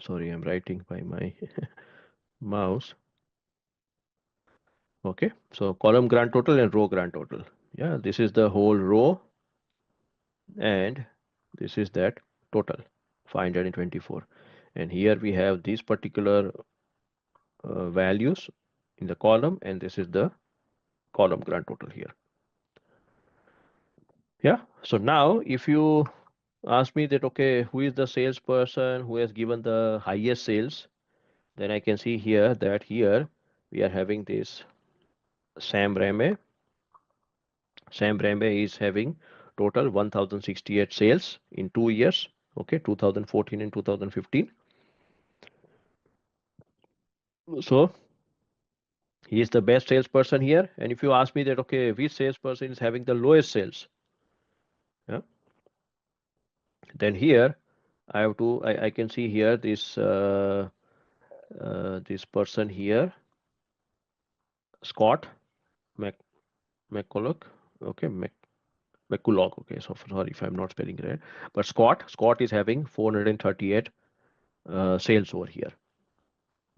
Sorry, I'm writing by my mouse. Okay, so column grand total and row grand total. Yeah, this is the whole row and this is that total 524. And here we have these particular values in the column, and this is the column grand total here. Yeah, so now if you ask me that, okay, who is the salesperson who has given the highest sales, then I can see here that here we are having this Sam Rame. Sam Rame is having total 1068 sales in 2 years, okay, 2014 and 2015. So he is the best salesperson here. And if you ask me that, okay, which salesperson is having the lowest sales, yeah, then here I can see here this person here, Scott Mac McCulloch, okay, McCulloch, okay, so sorry if I'm not spelling it right, but Scott is having 438 sales over here.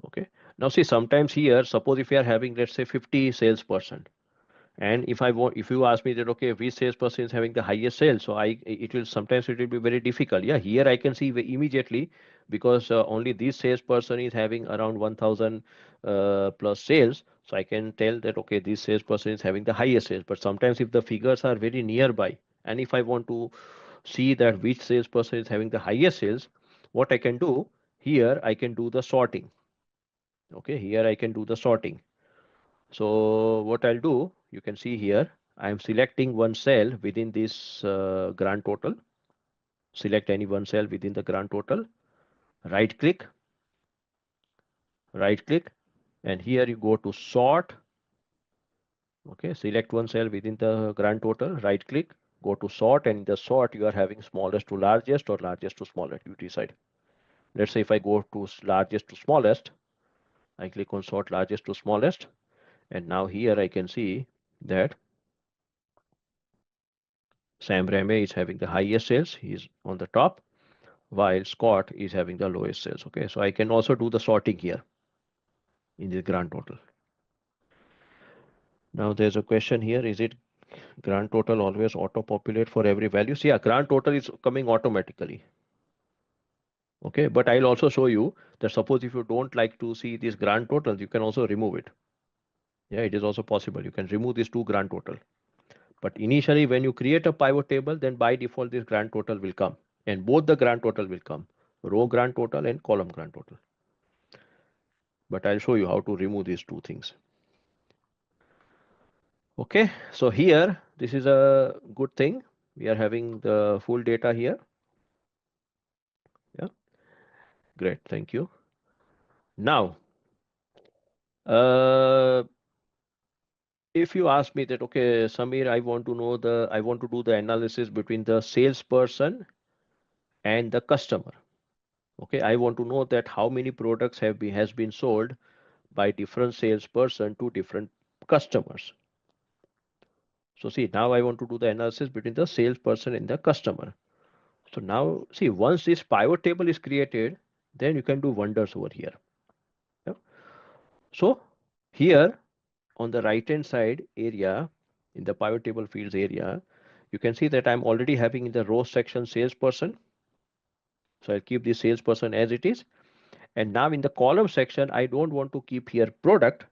Okay. Now see, sometimes here, suppose if you are having, let's say 50 salesperson, and if you ask me that, okay, which salesperson is having the highest sales, so it will sometimes it will be very difficult. Yeah, here I can see immediately because only this salesperson is having around 1000 plus sales. So I can tell that, okay, this salesperson is having the highest sales. But sometimes if the figures are very nearby, and if I want to see that which salesperson is having the highest sales, what I can do here, I can do the sorting. Okay, here I can do the sorting. So what I'll do, you can see here, I'm selecting one cell within this grand total. Select any one cell within the grand total. Right click, right click, and here you go to sort. Okay, select one cell within the grand total. Right click, go to sort, and in the sort you are having smallest to largest or largest to smallest. You decide. Let's say if I go to largest to smallest, I click on sort largest to smallest, and now here I can see that Sam Rame is having the highest sales. He's on the top, while Scott is having the lowest sales. Okay, so I can also do the sorting here in the grand total. Now there's a question here: is it grand total always auto populate for every value? See, yeah, grand total is coming automatically. Okay, but I'll also show you that suppose if you don't like to see these grand totals, you can also remove it. Yeah, it is also possible. You can remove these two grand total. But initially, when you create a pivot table, then by default this grand total will come, and both the grand total will come, row grand total and column grand total. But I'll show you how to remove these two things. Okay, so here, this is a good thing. We are having the full data here. Yeah, great, thank you. Now, uh, if you ask me that, okay, Samir, I want to do the analysis between the salesperson and the customer. Okay, I want to know that how many products has been sold by different salesperson to different customers. So see, now I want to do the analysis between the salesperson and the customer. So now see, once this pivot table is created, then you can do wonders over here. Yeah. So here on the right hand side area, in the pivot table fields area, you can see that I'm already having in the row section salesperson. So I'll keep the salesperson as it is. And now in the column section, I don't want to keep here product.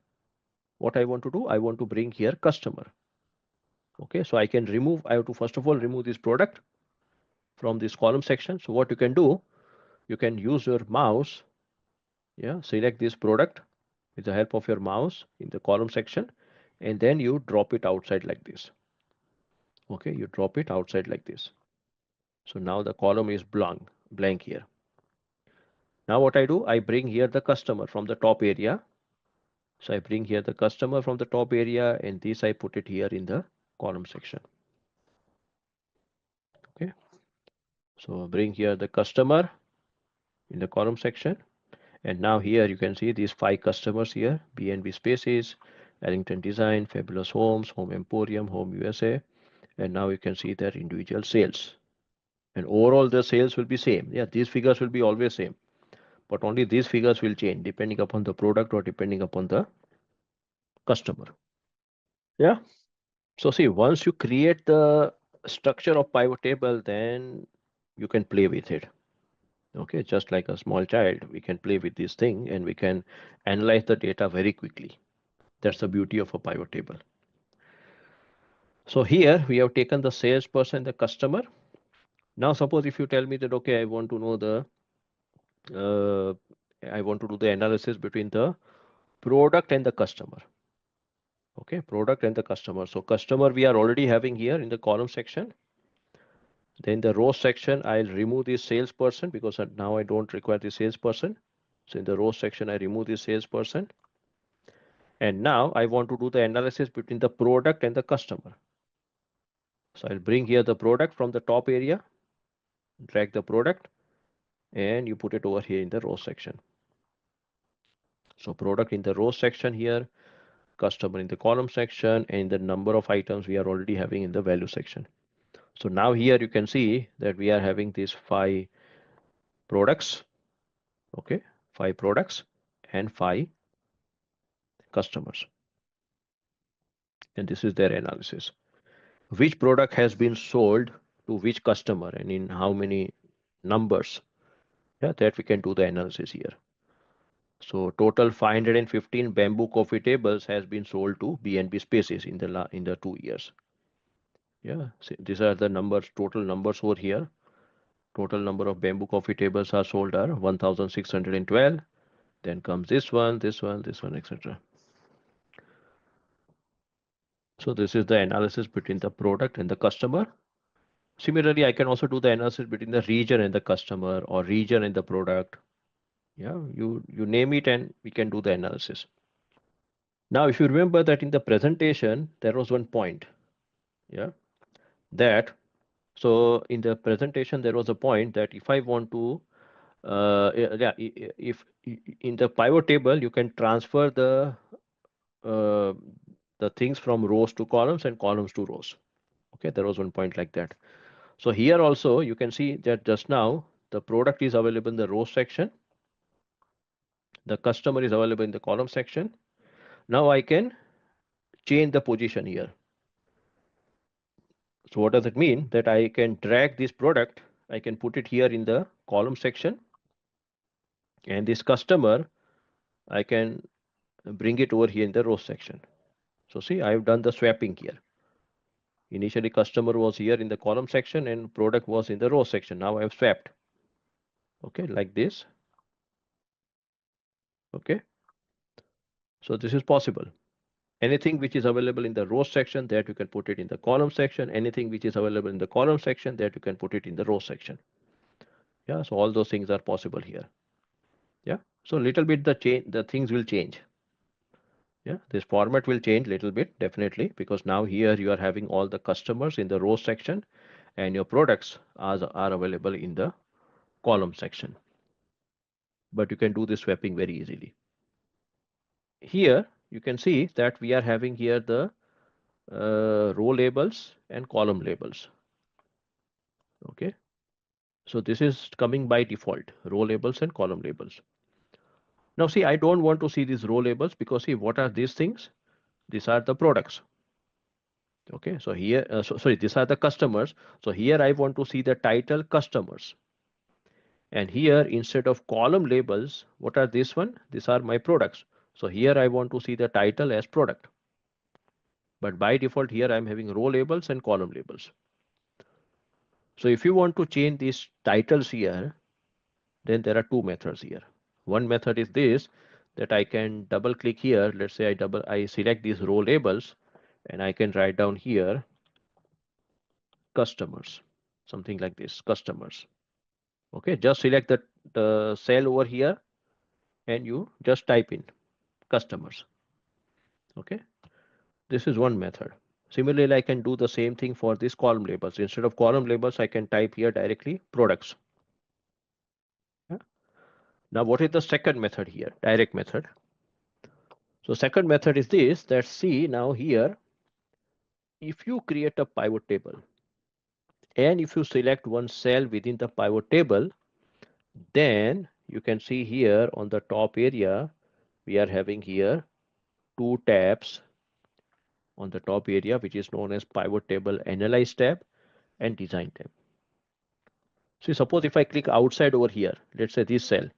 What I want to do, I want to bring here customer. Okay, so I can remove, I have to first of all remove this product from this column section. So what you can do, you can use your mouse, yeah, select this product with the help of your mouse in the column section, and then you drop it outside like this. Okay, you drop it outside like this. So now the column is blank here. Now what I do, I bring here the customer from the top area. So I bring here the customer from the top area, and this I put it here in the column section. Okay, so bring here the customer in the column section. And now here you can see these 5 customers here: B&B Spaces, Ellington Design, Fabulous Homes, Home Emporium, Home USA. And now you can see their individual sales. And overall the sales will be same. Yeah, these figures will be always same. but only these figures will change depending upon the product or depending upon the customer. Yeah. So see, once you create the structure of pivot table, then you can play with it. Okay, just like a small child, we can play with this thing and we can analyze the data very quickly. That's the beauty of a pivot table. So here we have taken the salesperson, the customer. Now suppose if you tell me that, okay, I want to know uh, I want to do the analysis between the product and the customer. Okay, product and the customer. So customer we are already having here in the column section. Then the row section, I'll remove this salesperson because now I don't require the salesperson. So in the row section, I remove this salesperson. And now I want to do the analysis between the product and the customer. So I'll bring here the product from the top area, drag the product, and you put it over here in the row section. So product in the row section here, customer in the column section, and the number of items we are already having in the value section. So now here you can see that we are having these 5 products, okay, 5 products and 5 customers. And this is their analysis. Which product has been sold to which customer and in how many numbers? Yeah, that we can do the analysis here. So total 515 bamboo coffee tables has been sold to B&B Spaces in the 2 years. Yeah, so these are the numbers, total numbers over here. Total number of bamboo coffee tables are sold are 1612. Then comes this one, this one, this one, etc. So this is the analysis between the product and the customer. Similarly, I can also do the analysis between the region and the customer or region and the product. Yeah, you name it and we can do the analysis. Now, if you remember that in the presentation, there was one point. Yeah, that so in the presentation, there was a point that if I want to, yeah, if in the pivot table, you can transfer uh, the things from rows to columns and columns to rows. Okay, there was one point like that. So here also you can see that just now the product is available in the row section. The customer is available in the column section. Now I can change the position here. So what does it mean? That I can drag this product, I can put it here in the column section, and this customer, I can bring it over here in the row section. So see, I've done the swapping here. Initially customer was here in the column section and product was in the row section. Now I've swapped. Okay, like this. Okay. So this is possible. Anything which is available in the row section, that you can put it in the column section. Anything which is available in the column section, that you can put it in the row section. Yeah, so all those things are possible here. Yeah, so little bit the things will change. Yeah, this format will change little bit definitely, because now here you are having all the customers in the row section and your products are available in the column section. But you can do this swapping very easily. Here you can see that we are having here the row labels and column labels. Okay, so this is coming by default, row labels and column labels. Now see, I don't want to see these row labels because see, what are these things? These are the products. Okay, so here, sorry, these are the customers. So here I want to see the title customers. And here instead of column labels, what are this one? These are my products. So here I want to see the title as product. But by default here I'm having row labels and column labels. So if you want to change these titles here, then there are 2 methods here. One method is this, that I can double click here. Let's say I select these row labels and I can write down here customers, something like this, customers. Okay, just select the cell over here and you just type in customers. Okay, this is one method. Similarly, I can do the same thing for these column labels. Instead of column labels, I can type here directly products. Yeah. Now, what is the second method here? Direct method. So second method is this, that see now here, if you create a pivot table and if you select one cell within the pivot table, then you can see here on the top area, we are having here two tabs on the top area, which is known as pivot table analyze tab and design tab. So suppose if I click outside over here, let's say this cell,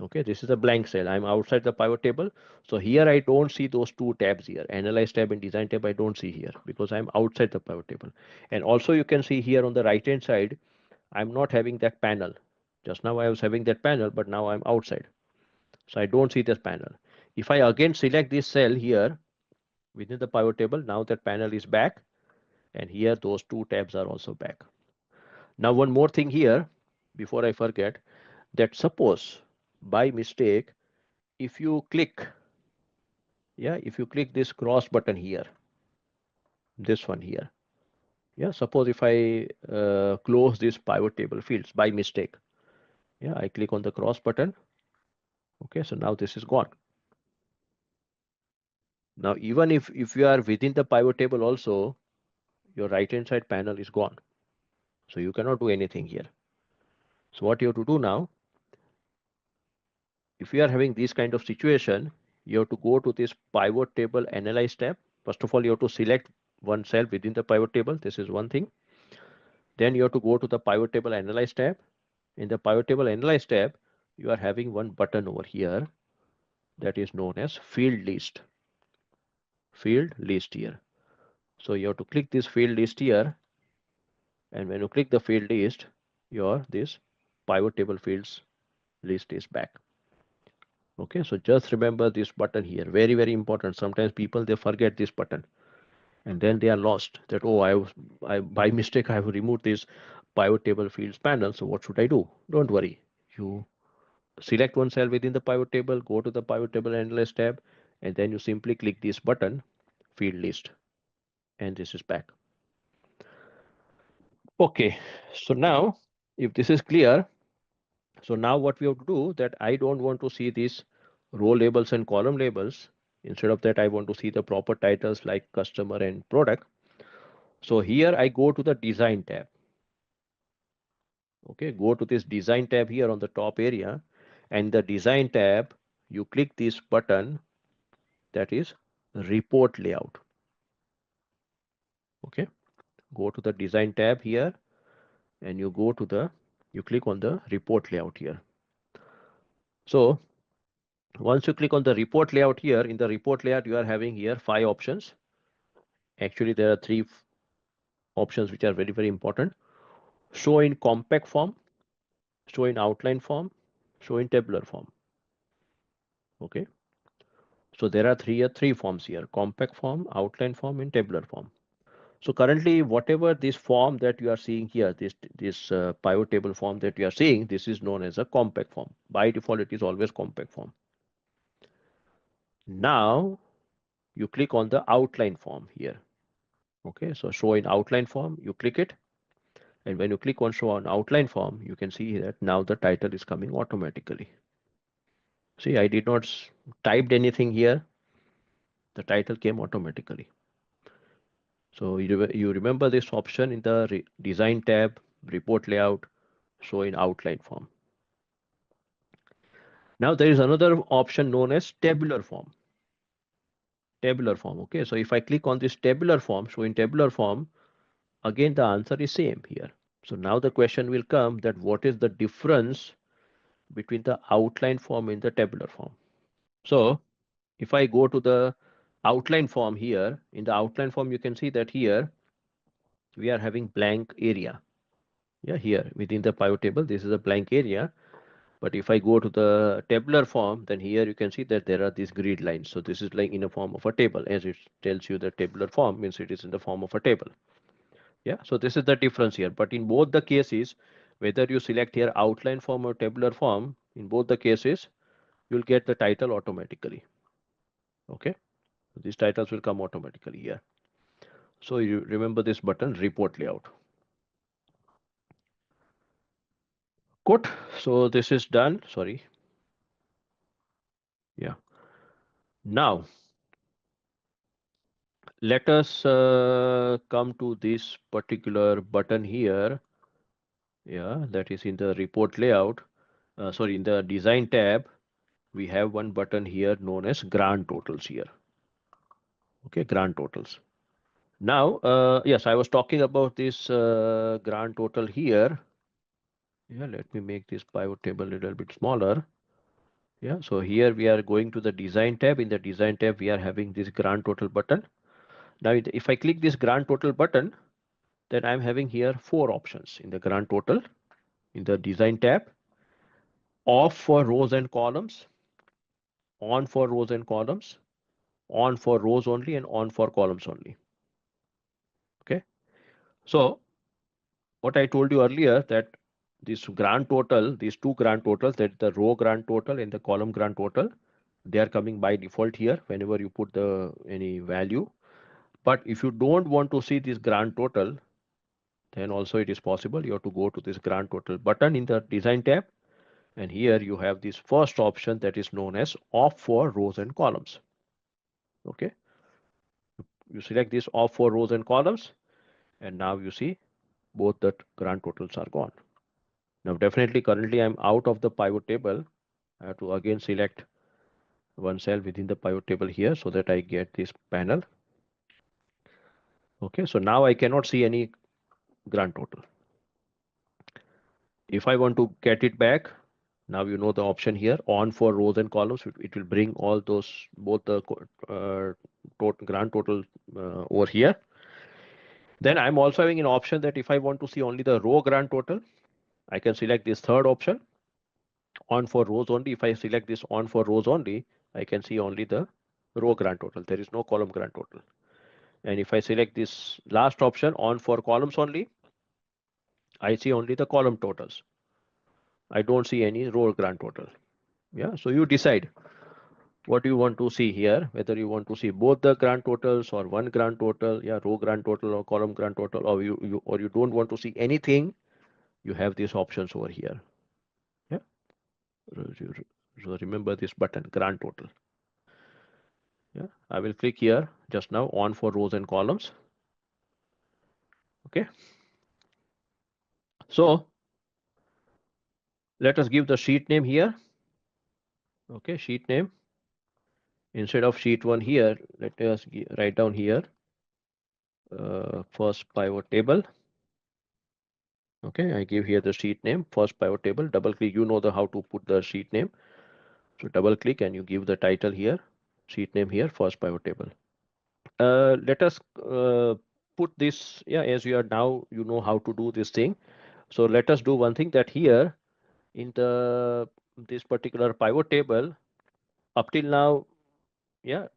okay, this is a blank cell. I'm outside the pivot table. So here I don't see those two tabs here, analyze tab and design tab. I don't see here because I'm outside the pivot table. And also you can see here on the right hand side, I'm not having that panel. Just now I was having that panel, but now I'm outside. So I don't see this panel. If I again select this cell here within the pivot table, now that panel is back, and here those two tabs are also back. Now one more thing here before I forget, that suppose by mistake if you click, yeah, if you click this cross button here, this one here, yeah, suppose if I close this pivot table fields by mistake, yeah, I click on the cross button, okay, so now this is gone. Now even if you are within the pivot table also, your right hand side panel is gone, so you cannot do anything here. So what you have to do now, if you are having this kind of situation, you have to go to this pivot table analyze tab. First of all, you have to select one cell within the pivot table. This is one thing. Then you have to go to the pivot table analyze tab. In the pivot table analyze tab, you are having one button over here that is known as field list. Field list here. So you have to click this field list here, and when you click the field list, your this pivot table fields list is back. Okay, so just remember this button here, very important. Sometimes people they forget this button and then they are lost that, oh, I by mistake I have removed this pivot table fields panel, so what should I do? Don't worry, you select one cell within the pivot table, go to the pivot table analyze tab, and then you simply click this button field list, and this is back. Okay, so now if this is clear, so now what we have to do, that I don't want to see these row labels and column labels. Instead of that, I want to see the proper titles like customer and product. So here I go to the design tab. Okay, go to this design tab here on the top area, and the design tab, you click this button that is report layout. Okay, go to the design tab here, and you go to the, you click on the report layout here. So once you click on the report layout here, in the report layout, you are having here 5 options. Actually, there are 3 options which are very important. Show in compact form, show in outline form, show in tabular form. Okay. So there are three forms here: compact form, outline form, and tabular form. So currently, whatever this form that you are seeing here, this pivot table form that you are seeing, this is known as a compact form. By default, it is always compact form. Now you click on the outline form here. Okay, so show in outline form, you click it, and when you click on show on outline form, you can see that now the title is coming automatically. See, I did not typed anything here. The title came automatically. So you remember this option in the design tab, report layout, show in outline form. Now there is another option known as tabular form. Tabular form. Okay, so if I click on this tabular form, show in tabular form, again the answer is same here. So now the question will come that what is the difference between the outline form and the tabular form? So if I go to the outline form here, in the outline form you can see that here we are having blank area. Yeah, here within the pivot table, this is a blank area. But if I go to the tabular form, then here you can see that there are these grid lines. So this is like in a form of a table, as it tells you the tabular form means it is in the form of a table. Yeah, so this is the difference here. But in both the cases, whether you select here outline form or tabular form, in both the cases, you'll get the title automatically. Okay, so these titles will come automatically here. So you remember this button, report layout. Good. So this is done. Sorry. Yeah. Now let us come to this particular button here. Yeah, that is in the report layout. sorry, in the design tab, we have one button here known as grand totals here. Okay, grand totals. Now, yes, I was talking about this grand total here. Yeah, let me make this pivot table a little bit smaller. Yeah, so here we are going to the design tab. In the design tab, we are having this grand total button. Now, if I click this grand total button, then I'm having here 4 options in the grand total in the design tab: off for rows and columns, on for rows and columns, on for rows only, and on for columns only. Okay, so what I told you earlier, that this grand total, these two grand totals, that the row grand total and the column grand total, they are coming by default here whenever you put the any value. But if you don't want to see this grand total, then also it is possible. You have to go to this grand total button in the design tab, and here you have this first option that is known as off for rows and columns. Okay, you select this off for rows and columns, and now you see both the grand totals are gone. Now definitely currently I'm out of the pivot table. I have to again select one cell within the pivot table here so that I get this panel. Okay, so now I cannot see any grand total. If I want to get it back, now you know the option here on for rows and columns. It will bring all those both the grand total over here. Then I'm also having an option that if I want to see only the row grand total, I can select this third option on for rows only. If I select this on for rows only, I can see only the row grand total. There is no column grand total. And if I select this last option on for columns only, I see only the column totals. I don't see any row grand total. Yeah, so you decide what you want to see here, whether you want to see both the grand totals or one grand total, yeah, row grand total or column grand total, or you don't want to see anything. You have these options over here. Yeah, so remember this button, grand total. Yeah, I will click here just now on for rows and columns. Okay, so let us give the sheet name here. Okay, sheet name. Instead of sheet 1 here, let us write down here first pivot table. Okay, I give here the sheet name, first pivot table. Double click, you know how to put the sheet name. So double click and you give the title here, sheet name here, first pivot table. Let us put this, yeah, as you are now, you know how to do this thing. So let us do one thing, that here in this particular pivot table, up till now, yeah,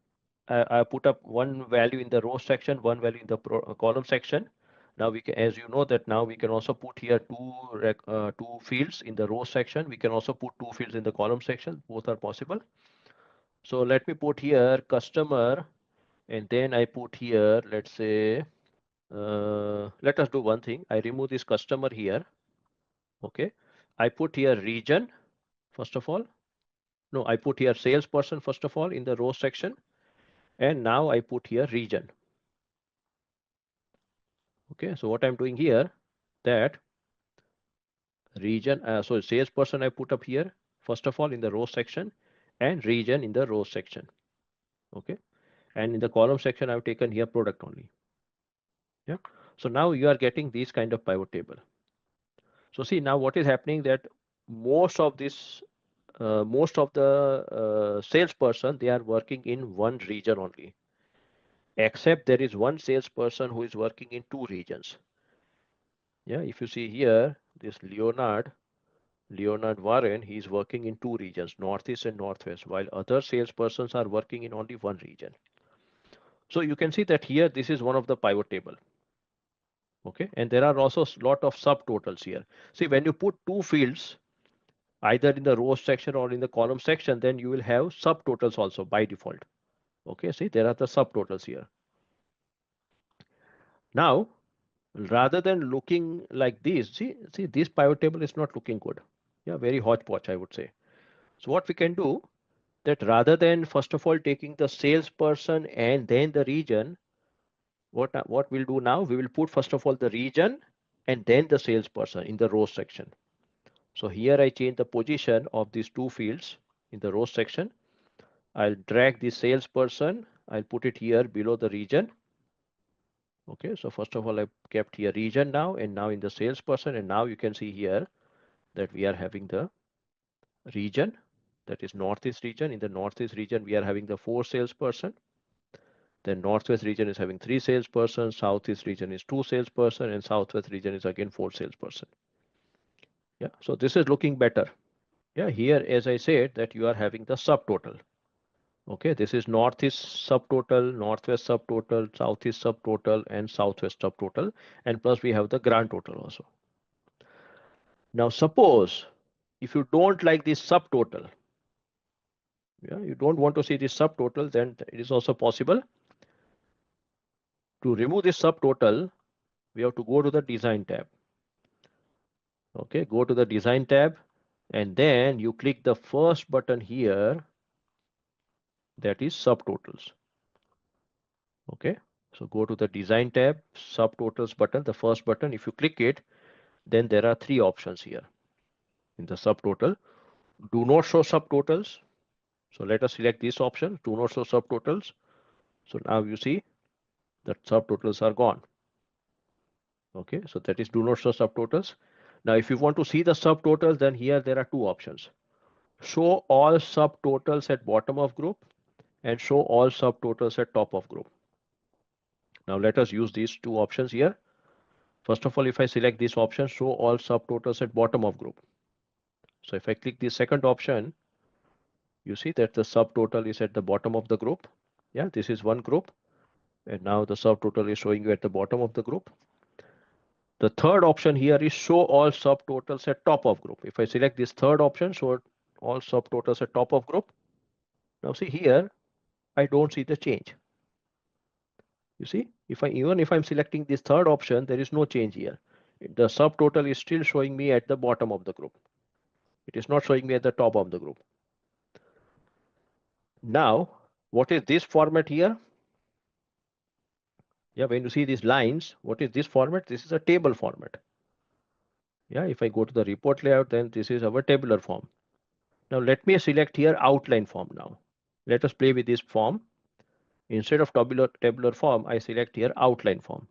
I put up one value in the row section, one value in the column section. Now we can, as you know, that now we can also put here two fields in the row section. We can also put two fields in the column section. Both are possible. So let me put here customer, and then I put here, let's say, let us do one thing. I remove this customer here. Okay. I put here region, first of all. No, I put here salesperson, first of all, in the row section. And now I put here region. Okay, so what I'm doing here, that region, so salesperson I put up here, first of all in the row section, and region in the row section. Okay, and in the column section, I've taken here product only. Yeah, so now you are getting these kind of pivot table. So see now what is happening, that most of this, most of the salesperson, they are working in one region only, except there is one salesperson who is working in two regions. Yeah, if you see here, this Leonard Warren, he is working in two regions, Northeast and Northwest, while other salespersons are working in only one region. So you can see that here, this is one of the pivot table. Okay, and there are also a lot of subtotals here. See, when you put two fields, either in the rows section or in the column section, then you will have subtotals also by default. Okay, see, there are the subtotals here. Now, rather than looking like this, see, this pivot table is not looking good. Yeah, very hodgepodge, I would say. So what we can do, that rather than first of all taking the salesperson and then the region, what we'll do now, we will put first of all the region and then the salesperson in the rows section. So here I change the position of these two fields in the rows section. I'll drag the salesperson. I'll put it here below the region. Okay, so first of all, I kept here region now, and now in the salesperson, and now you can see here that we are having the region, that is northeast region. In the northeast region, we are having the 4 salesperson. Then northwest region is having 3 salesperson, southeast region is 2 salesperson, and southwest region is again 4 salesperson. Yeah, so this is looking better. Yeah, here as I said that you are having the subtotal. Okay, this is northeast subtotal, northwest subtotal, southeast subtotal, and southwest subtotal, and plus we have the grand total also. Now suppose if you don't like this subtotal, yeah, you don't want to see this subtotal, then it is also possible. To remove this subtotal, we have to go to the design tab. Okay, go to the design tab, and then you click the first button here, that is subtotals. Okay, so go to the design tab, subtotals button, the first button. If you click it, then there are 3 options here in the subtotal. Do not show subtotals. So let us select this option, do not show subtotals. So now you see that subtotals are gone. Okay, so that is do not show subtotals. Now if you want to see the subtotals, then here there are 2 options. Show all subtotals at bottom of group and show all subtotals at top of group. Now let us use these 2 options here. First of all, if I select this option, show all subtotals at bottom of group. So if I click the second option, you see that the subtotal is at the bottom of the group. Yeah, this is one group. And now the subtotal is showing you at the bottom of the group. The third option here is show all subtotals at top of group. If I select this third option, show all subtotals at top of group. Now see here, I don't see the change. You see, even if I'm selecting this third option, there is no change here. The subtotal is still showing me at the bottom of the group. It is not showing me at the top of the group. Now, what is this format here? Yeah, when you see these lines, what is this format? This is a table format. Yeah, if I go to the report layout, then this is our tabular form. Now let me select here outline form now. Let us play with this form. Instead of tabular form, I select here outline form.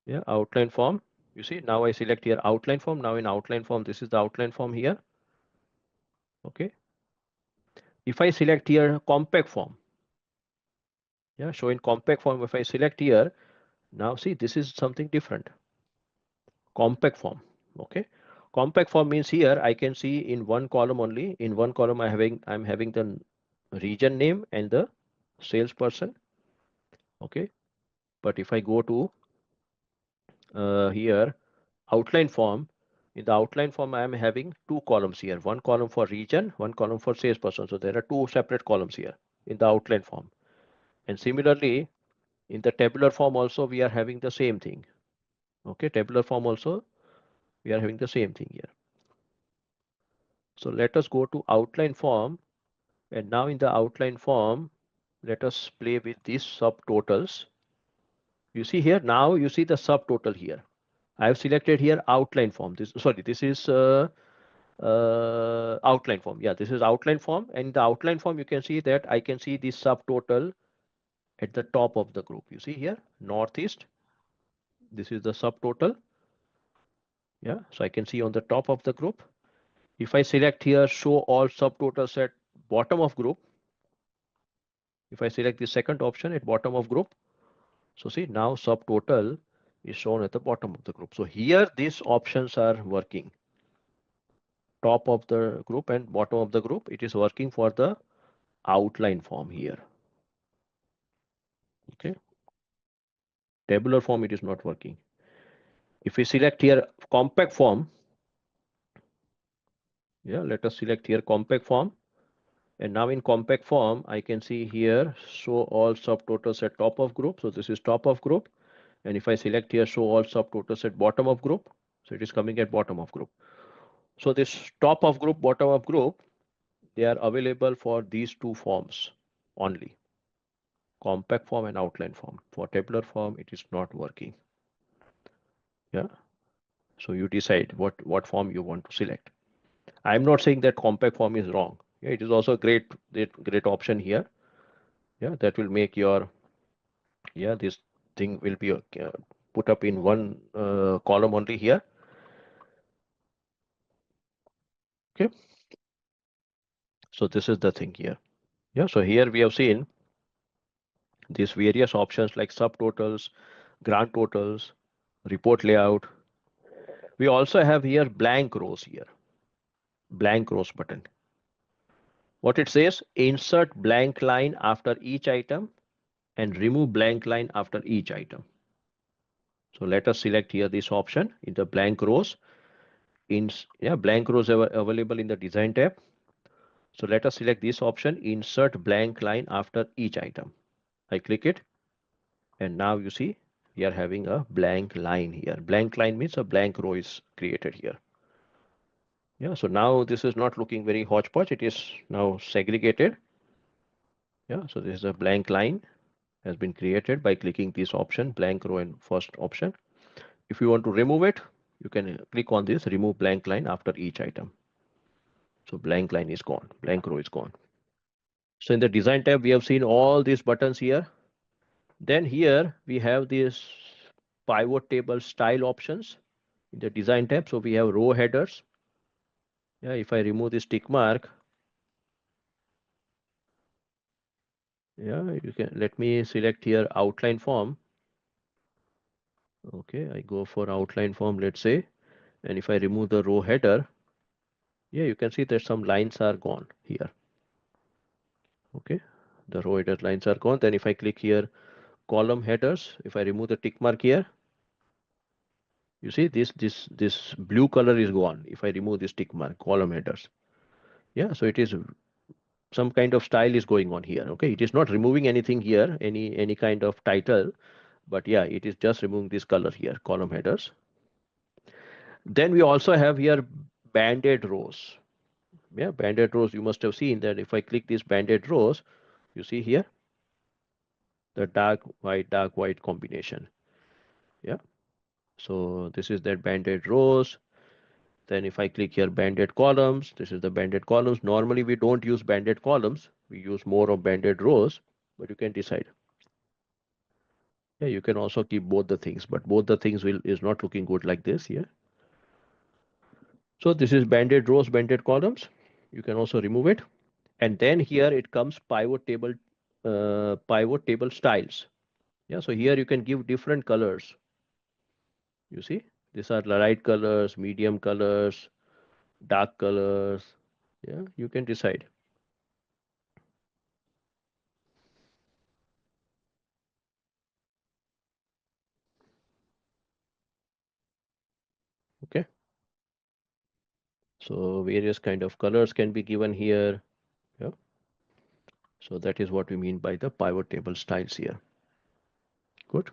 Yeah, outline form. You see, now I select here outline form. Now in outline form, this is the outline form here. Okay. If I select here compact form, yeah, show in compact form, if I select here, now see, this is something different. Compact form. Okay. Compact form means here I can see in one column only. In one column, I'm having the region name and the salesperson. Okay. But if I go to here outline form, in the outline form I am having 2 columns here, one column for region, one column for salesperson. So there are 2 separate columns here in the outline form. And similarly in the tabular form also we are having the same thing. Okay, tabular form also we are having the same thing here. So let us go to outline form, and now in the outline form let us play with these subtotals. You see here, now you see the subtotal here. I have selected here outline form. This is outline form. Yeah, this is outline form, and in the outline form you can see that I can see the subtotal at the top of the group. You see here northeast, this is the subtotal. Yeah, so I can see on the top of the group. If I select here show all subtotals at bottom of group, if I select the second option at bottom of group, so see now subtotal is shown at the bottom of the group. So here these options are working. Top of the group and bottom of the group, it is working for the outline form here. Okay, tabular form it is not working. If we select here compact form, yeah, let us select here compact form, and now in compact form I can see here show all subtotals at top of group. So this is top of group, and if I select here show all subtotals at bottom of group, so it is coming at bottom of group. So this top of group, bottom of group, they are available for these 2 forms only, compact form and outline form. For tabular form it is not working. Yeah. So you decide what form you want to select. I'm not saying that compact form is wrong. Yeah, it is also a great option here. Yeah, that will make your, yeah, this thing will be put up in one column only here. Okay. So this is the thing here. Yeah. So here we have seen these various options like subtotals, grand totals, report layout. We also have here blank rows here, blank rows button. What it says, insert blank line after each item and remove blank line after each item. So let us select here this option in the blank rows. Yeah, blank rows are available in the design tab. So let us select this option, insert blank line after each item. I click it, and now you see we are having a blank line here. Blank line means a blank row is created here. Yeah, so now this is not looking very hodgepodge. It is now segregated. Yeah, so this is a blank line has been created by clicking this option, blank row and first option. If you want to remove it, you can click on this, remove blank line after each item. So blank line is gone, blank row is gone. So in the design tab, we have seen all these buttons here. Then here we have these pivot table style options in the design tab. So we have row headers. Yeah, if I remove this tick mark, yeah, you can let me select here outline form. Okay, I go for outline form, let's say, and if I remove the row header, yeah, you can see that some lines are gone here. Okay, the row header lines are gone. Then if I click here column headers, if I remove the tick mark here, you see this blue color is gone. If I remove this tick mark, column headers, yeah, so it is some kind of style is going on here. Okay, it is not removing anything here, any kind of title, but yeah, it is just removing this color here, column headers. Then we also have here banded rows. Yeah, banded rows, you must have seen that if I click these banded rows, you see here the dark white combination. Yeah, so this is that banded rows. Then if I click here banded columns, this is the banded columns. Normally we don't use banded columns, we use more of banded rows, but you can decide. Yeah, you can also keep both the things, but both the things will is not looking good like this here. So this is banded rows, banded columns. You can also remove it. And then here it comes pivot table styles. Yeah, so here you can give different colors. You see, these are light colors, medium colors, dark colors. Yeah, you can decide. Okay, so various kind of colors can be given here. Yeah, so that is what we mean by the pivot table styles here. Good.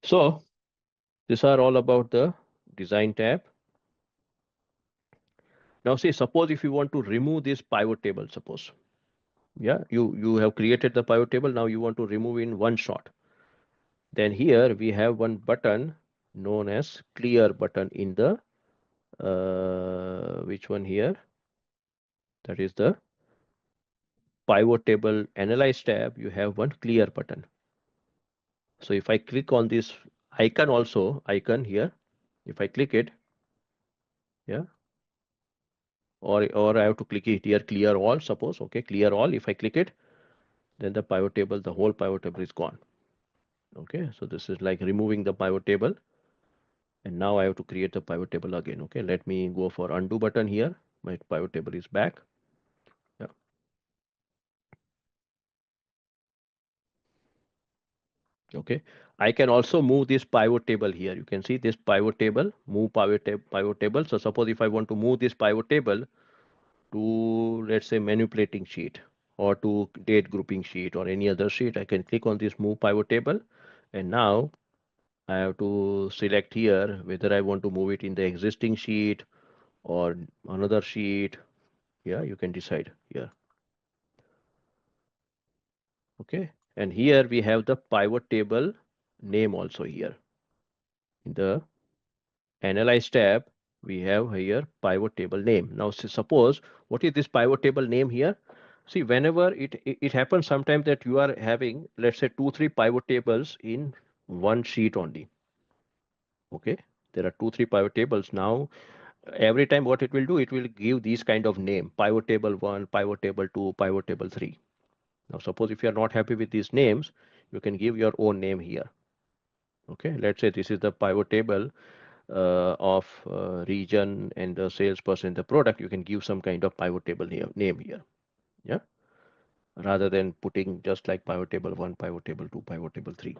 So these are all about the design tab. Now see, suppose if you want to remove this pivot table, suppose, yeah, you have created the pivot table, now you want to remove in one shot. Then here we have one button known as clear button in the which one here? That is the pivot table analyze tab. You have one clear button. So if I click on this icon here, if I click it, yeah, or I have to click it here, clear all, suppose, okay, clear all. If I click it, then the pivot table, the whole pivot table is gone. Okay, so this is like removing the pivot table, and now I have to create the pivot table again. Okay, let me go for undo button here. My pivot table is back. Yeah. Okay, I can also move this pivot table here. You can see this pivot table, move pivot table. So suppose if I want to move this pivot table to, let's say, manipulating sheet or to date grouping sheet or any other sheet, I can click on this move pivot table, and now I have to select here whether I want to move it in the existing sheet or another sheet. Yeah, you can decide here. Okay, and here we have the pivot table name also here. In the Analyze tab, we have here pivot table name. Now suppose, what is this pivot table name here? See, whenever it happens sometimes that you are having, let's say, 2 3 pivot tables in one sheet only. Okay, there are 2 3 pivot tables. Now every time what it will do, it will give these kind of name: pivot table 1, pivot table 2, pivot table 3. Now suppose if you are not happy with these names, you can give your own name here. Okay, let's say this is the pivot table of region and the salesperson, the product. You can give some kind of pivot table name here. Yeah, rather than putting just like pivot table 1, pivot table 2, pivot table 3.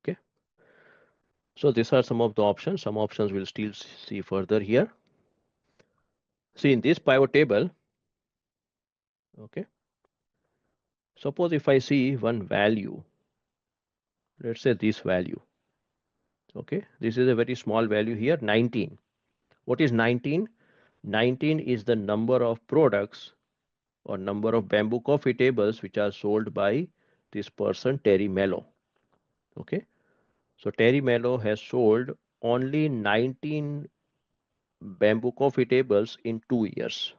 Okay, so these are some of the options. Some options we'll still see further here. See, in this pivot table, okay, suppose if I see one value, let's say this value. Okay, this is a very small value here, 19. What is 19? 19 is the number of products or number of bamboo coffee tables which are sold by this person Terry Mello. Okay, so Terry Mello has sold only 19 bamboo coffee tables in 2 years.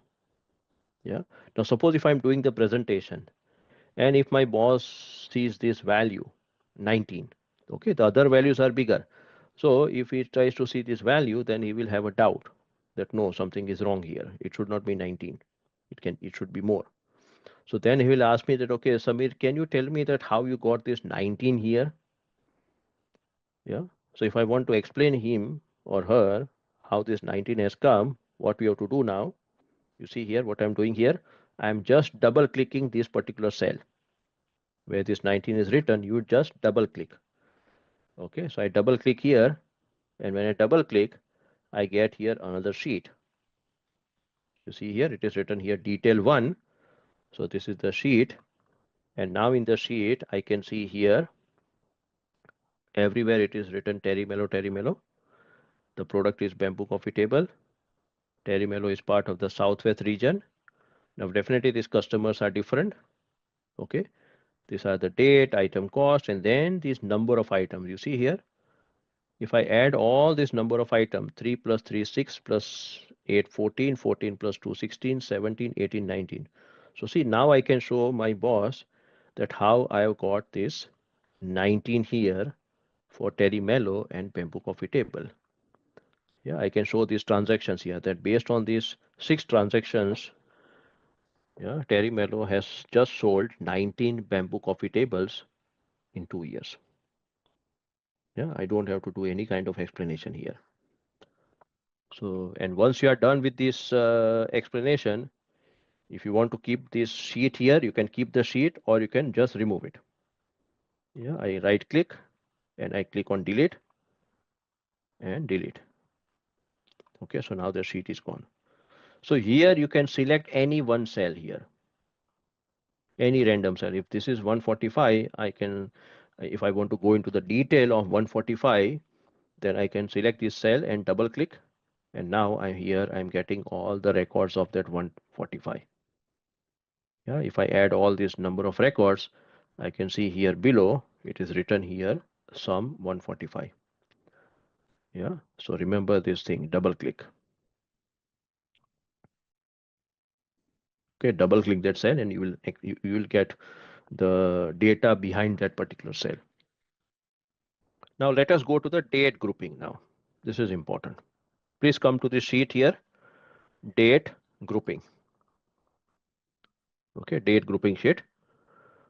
Yeah, now suppose if I'm doing the presentation and if my boss sees this value 19, okay, the other values are bigger. So if he tries to see this value, then he will have a doubt that no, something is wrong here. It should not be 19. It should be more. So then he will ask me that, okay, Samir, can you tell me that how you got this 19 here? Yeah. So if I want to explain him or her how this 19 has come, what we have to do now, you see here what I'm doing here. I'm just double clicking this particular cell where this 19 is written. You just double click. Okay. So I double click here, and when I double click, I get here another sheet. You see here it is written here detail 1. So this is the sheet, and now in the sheet I can see here everywhere it is written Terry Mello, Terry Mello. The product is bamboo coffee table. Terry Mello is part of the Southwest region. Now definitely these customers are different. Okay, these are the date, item cost, and then this number of items. You see here, if I add all this number of items, 3 plus 3 6 plus 8 14, 14 plus 2 16, 17, 18, 19. So see, now I can show my boss that how I have got this 19 here for Terry Mello and bamboo coffee table. Yeah, I can show these transactions here, that based on these 6 transactions, yeah, Terry Mello has just sold 19 bamboo coffee tables in 2 years. Yeah, I don't have to do any kind of explanation here. So, and once you are done with this explanation, if you want to keep this sheet here, you can keep the sheet or you can just remove it. Yeah, I right click and I click on delete and delete. Okay, so now the sheet is gone. So here you can select any one cell here, any random cell. If this is 145, I can, if I want to go into the detail of 145, then I can select this cell and double click. And now I'm getting all the records of that 145. Yeah, if I add all this number of records, I can see here below, it is written here, sum 145. Yeah, so remember this thing, double click. Okay, double click that cell and you will get the data behind that particular cell. Now let us go to the date grouping now. This is important. Please come to the sheet here, date grouping. Okay, date grouping sheet.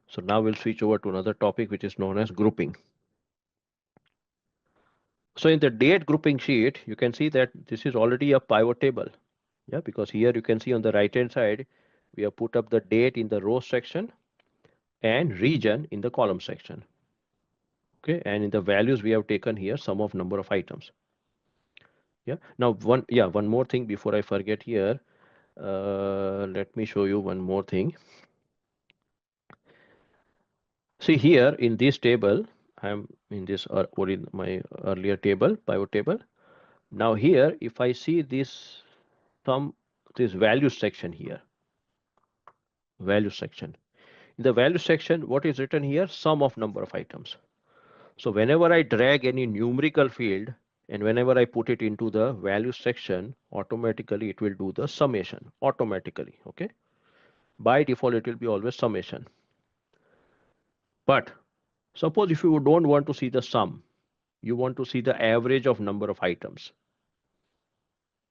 So now we'll switch over to another topic which is known as grouping. So in the date grouping sheet, you can see that this is already a pivot table. Yeah, because here you can see on the right hand side, we have put up the date in the row section and region in the column section. Okay, and in the values we have taken here sum of number of items. Yeah, now one more thing before I forget here. Let me show you one more thing. See here in this table, I'm in this or in my earlier table, pivot table. Now here, if I see this value section here, value section. In the value section, what is written here? Sum of number of items. So whenever I drag any numerical field and whenever I put it into the value section, automatically it will do the summation automatically. Okay. By default, it will be always summation. But suppose if you don't want to see the sum, you want to see the average of number of items,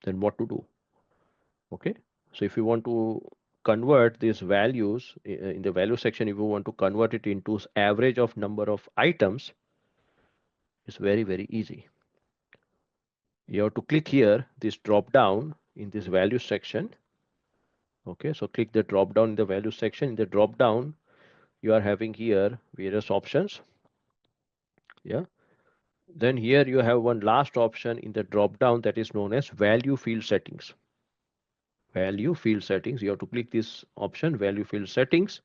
then what to do? Okay. So if you want to convert these values in the value section, if you want to convert it into average of number of items, it's very, very easy. You have to click here, this drop down in this value section. Okay, so click the drop down in the value section. In the drop down, you are having here various options. Yeah. Then here you have one last option in the drop down that is known as value field settings. Value field settings. You have to click this option, value field settings.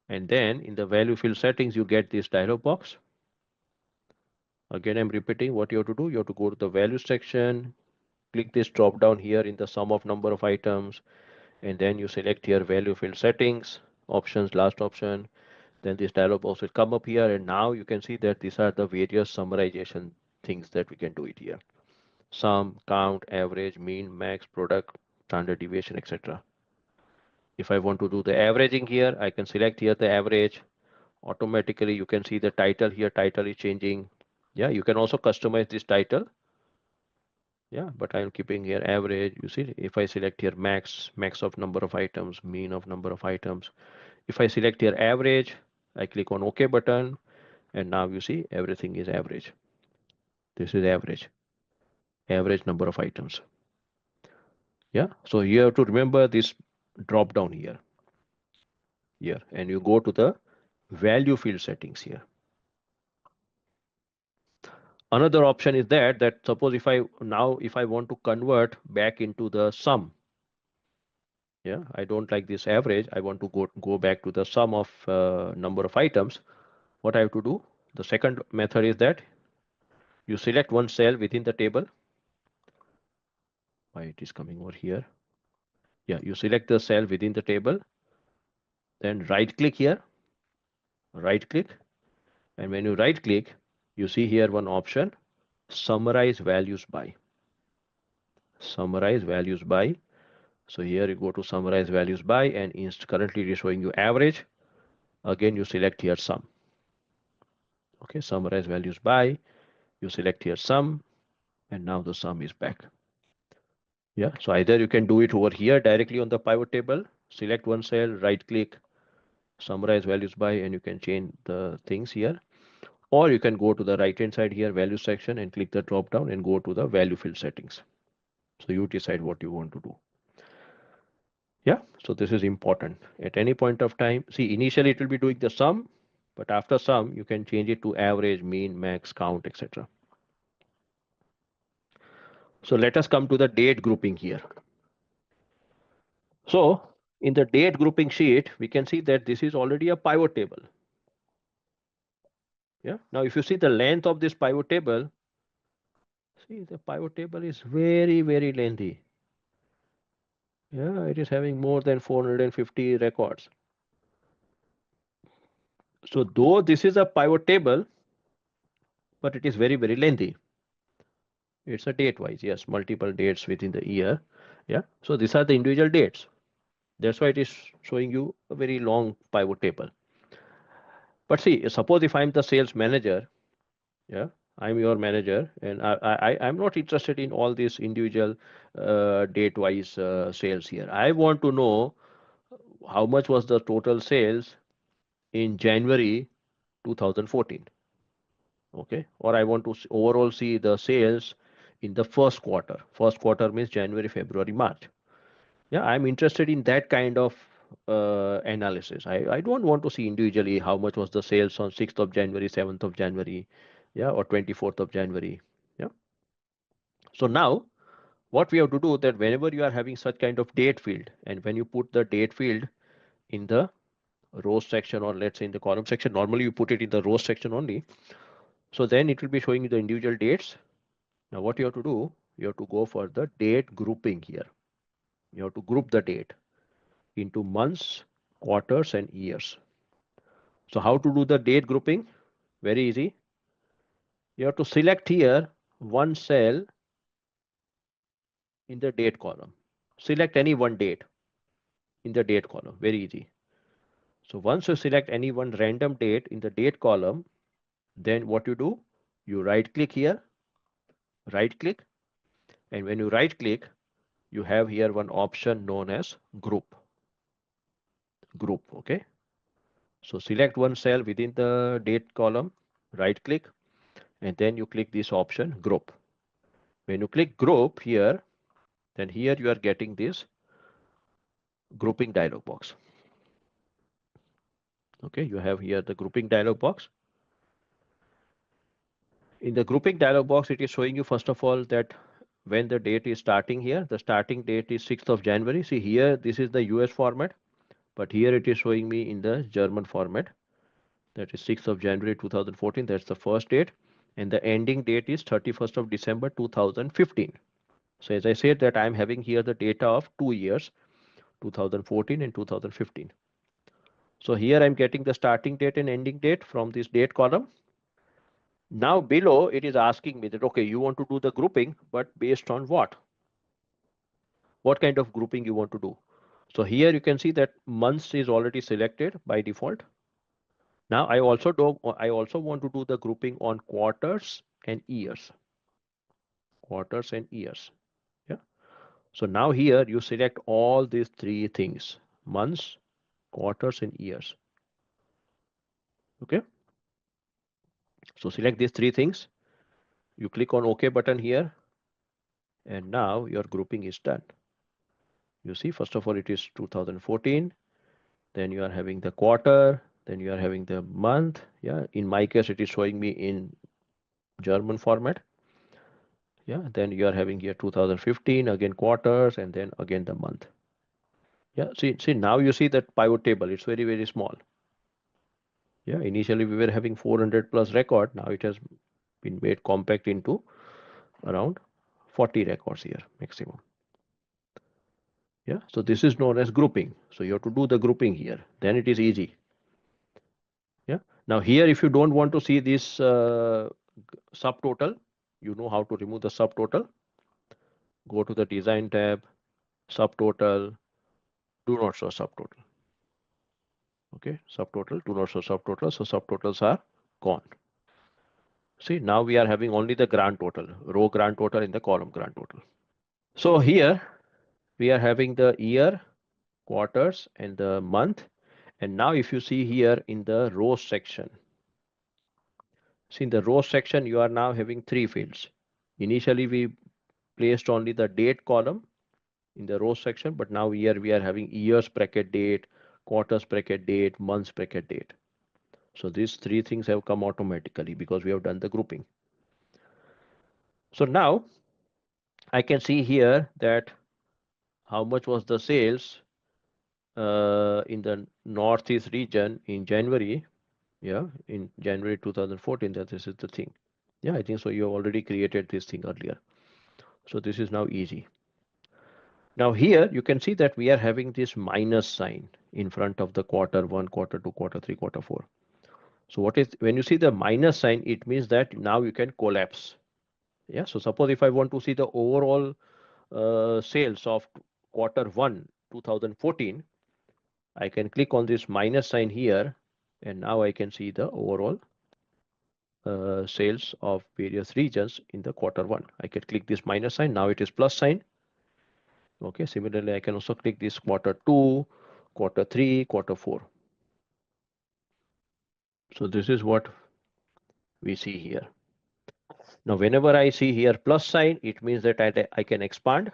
And then in the value field settings, you get this dialog box. Again, I'm repeating what you have to do. You have to go to the value section, click this drop down here in the sum of number of items, and then you select here value field settings, options, last option. Then this dialog box will come up here, and now you can see that these are the various summarization things that we can do it here. Sum, count, average, mean, max, product, standard deviation, etc. If I want to do the averaging here, I can select here the average. Automatically, you can see the title here. Title is changing. Yeah, you can also customize this title. Yeah, but I'm keeping here average. You see, if I select here max of number of items, mean of number of items. If I select here average, I click on OK button, and now you see everything is average. This is average number of items. Yeah, so you have to remember this drop down here, and you go to the value field settings here. Another option is that suppose if I want to convert back into the sum. Yeah, I don't like this average. I want to go back to the sum of number of items. What I have to do? The second method is that you select one cell within the table. Why it is coming over here? Yeah, you select the cell within the table, then right click here, right click, and when you right click, you see here one option, summarize values by. Summarize values by. So here you go to summarize values by, and currently it is showing you average. Again, you select here sum. Okay, summarize values by. You select here sum, and now the sum is back. Yeah, so either you can do it over here directly on the pivot table, select one cell, right click, summarize values by, and you can change the things here. Or you can go to the right hand side here, value section, and click the drop down and go to the value field settings. So you decide what you want to do. Yeah, so this is important. At any point of time, see, initially it will be doing the sum, but after sum, you can change it to average, mean, max, count, etc. So let us come to the date grouping here. So in the date grouping sheet, we can see that this is already a pivot table. Yeah. Now, if you see the length of this pivot table, see the pivot table is very, very lengthy. Yeah, it is having more than 450 records. So though this is a pivot table, but it is very, very lengthy. It's a date wise, yes, multiple dates within the year. Yeah. So these are the individual dates. That's why it is showing you a very long pivot table. But see, suppose if I'm the sales manager, yeah, I'm your manager, and I'm not interested in all these individual date wise sales here. I want to know how much was the total sales in January 2014. Okay, or I want to overall see the sales in the first quarter. First quarter means January, February, March. Yeah, I'm interested in that kind of analysis. I don't want to see individually how much was the sales on 6th of January, 7th of January, yeah, or 24th of January. Yeah. So now what we have to do that whenever you are having such kind of date field, and when you put the date field in the rows section, or let's say in the column section, normally you put it in the rows section only. So then it will be showing you the individual dates. Now what you have to do, you have to go for the date grouping here. You have to group the date into months, quarters, and years. So how to do the date grouping? Very easy. You have to select here one cell in the date column. Select any one date in the date column. Very easy. So once you select any one random date in the date column, then what you do, you right click here, right click, and when you right click, you have here one option known as group. Okay. So select one cell within the date column, right click, and then you click this option group. When you click group here, then here you are getting this grouping dialog box. Okay, you have here the grouping dialog box. In the grouping dialog box, it is showing you first of all that when the date is starting here, the starting date is 6th of January. See here, this is the US format, but here it is showing me in the German format. That is 6th of January 2014. That's the first date. And the ending date is 31st of December 2015. So as I said that I'm having here the data of 2 years, 2014 and 2015. So here I'm getting the starting date and ending date from this date column. Now below it is asking me that, okay, you want to do the grouping, but based on what? What kind of grouping you want to do? So here you can see that months is already selected by default. Now I also want to do the grouping on quarters and years. Quarters and years. Yeah. So now here you select all these three things: months, quarters, and years. Okay. So select these three things. You click on OK button here, and now your grouping is done. You see, first of all, it is 2014. Then you are having the quarter. Then you are having the month. Yeah. In my case, it is showing me in German format. Yeah. Then you are having here 2015 again quarters, and then again the month. Yeah. See now you see that pivot table. It's very very small. Yeah. Initially we were having 400 plus record. Now it has been made compact into around 40 records here maximum. Yeah, so this is known as grouping. So you have to do the grouping here, then it is easy. Yeah, now here if you don't want to see this subtotal, you know how to remove the subtotal. Go to the design tab, subtotal, do not show subtotal. Okay, subtotal, do not show subtotal. So subtotals are gone. See, now we are having only the grand total, row grand total in the column grand total. So here we are having the year, quarters, and the month. And now if you see here in the rows section, see in the rows section, you are now having three fields. Initially, we placed only the date column in the rows section, but now here we are having years bracket date, quarters bracket date, months bracket date. So these three things have come automatically because we have done the grouping. So now I can see here that how much was the sales in the Northeast region in January. Yeah, in January 2014, that this is the thing. Yeah, I think so. You have already created this thing earlier. So this is now easy. Now here you can see that we are having this minus sign in front of the quarter 1, quarter 2, quarter 3, quarter 4. So what is, when you see the minus sign, it means that now you can collapse. Yeah, so suppose if I want to see the overall sales of quarter 1, 2014, I can click on this minus sign here, and now I can see the overall sales of various regions in the quarter 1. I can click this minus sign. Now it is plus sign. Okay, similarly, I can also click this quarter 2, quarter 3, quarter 4. So this is what we see here. Now, whenever I see here plus sign, it means that I can expand.